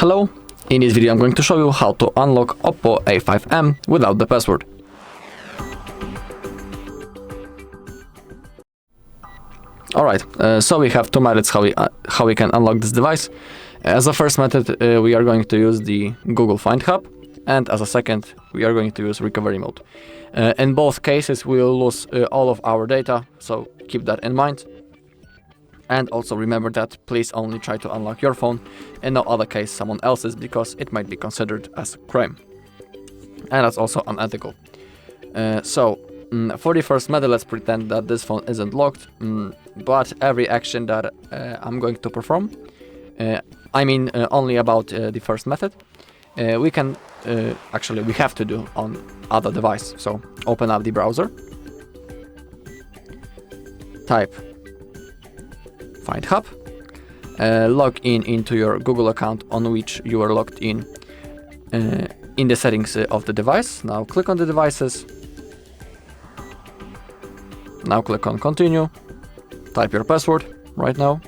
Hello, in this video I'm going to show you how to unlock OPPO A5m without the password. Alright, so we have two methods how we can unlock this device. As a first method, we are going to use the Google Find Hub, and as a second, we are going to use recovery mode. In both cases, we will lose all of our data, so keep that in mind. And also remember that please only try to unlock your phone, in no other case someone else's, because it might be considered as a crime. And that's also unethical. For the first method, let's pretend that this phone isn't locked, but every action that I'm going to perform, only about the first method, we have to do on other device. So open up the browser, type Find Hub, log into your Google account on which you are logged in the settings of the device. Now click on the devices. Now click on Continue. Type your password right now.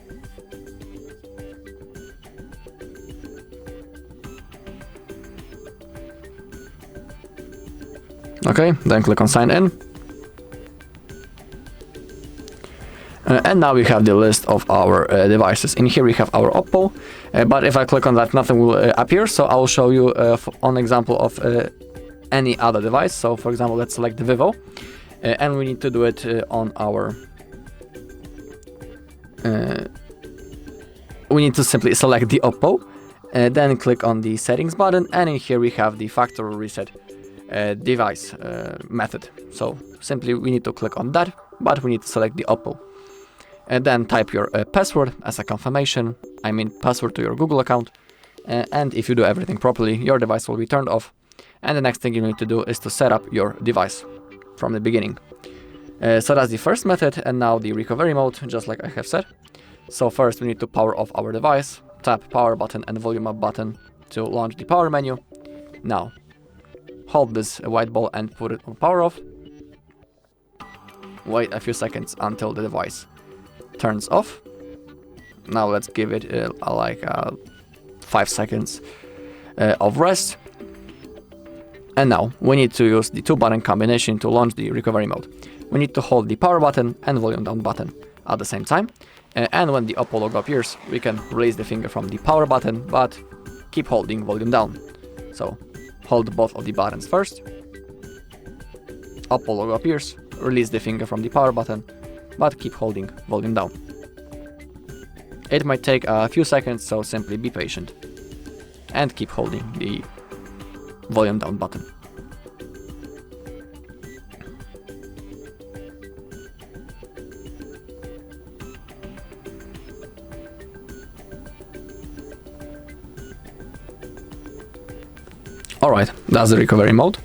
Okay, then click on Sign In. And now we have the list of our devices. In here we have our OPPO, but if I click on that, nothing will appear. So I will show you an example of any other device. So for example, let's select the Vivo, and we need to do it on our... we need to simply select the OPPO, then click on the settings button, and in here we have the factory reset device method. So simply we need to click on that, but we need to select the OPPO. And then type your password as a confirmation, password to your Google account. And if you do everything properly, your device will be turned off. And the next thing you need to do is to set up your device from the beginning. So that's the first method, and now the recovery mode, just like I have said. So first we need to power off our device, tap power button and volume up button to launch the power menu. Now, hold this white ball and put it on power off. Wait a few seconds until the device turns off. Now let's give it 5 seconds of rest. And now we need to use the 2-button combination to launch the recovery mode. We need to hold the power button and volume down button at the same time. And when the OPPO logo appears, we can release the finger from the power button, but keep holding volume down. So hold both of the buttons first. OPPO logo appears, release the finger from the power button, but keep holding volume down. It might take a few seconds, so simply be patient and keep holding the volume down button. Alright, that's the recovery mode.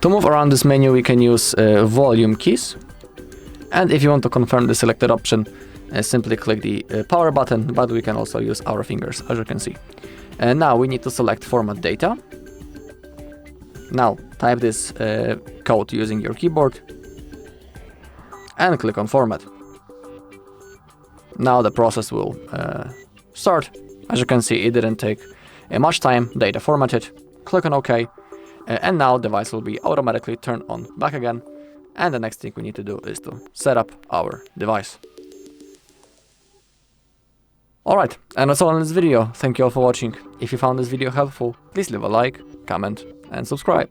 To move around this menu, we can use volume keys. And if you want to confirm the selected option, simply click the power button, but we can also use our fingers, as you can see. And now we need to select Format Data. Now type this code using your keyboard and click on Format. Now the process will start. As you can see, it didn't take much time, data formatted. Click on OK, and now the device will be automatically turned on back again. And the next thing we need to do is to set up our device. Alright, and that's all in this video. Thank you all for watching. If you found this video helpful, please leave a like, comment and subscribe.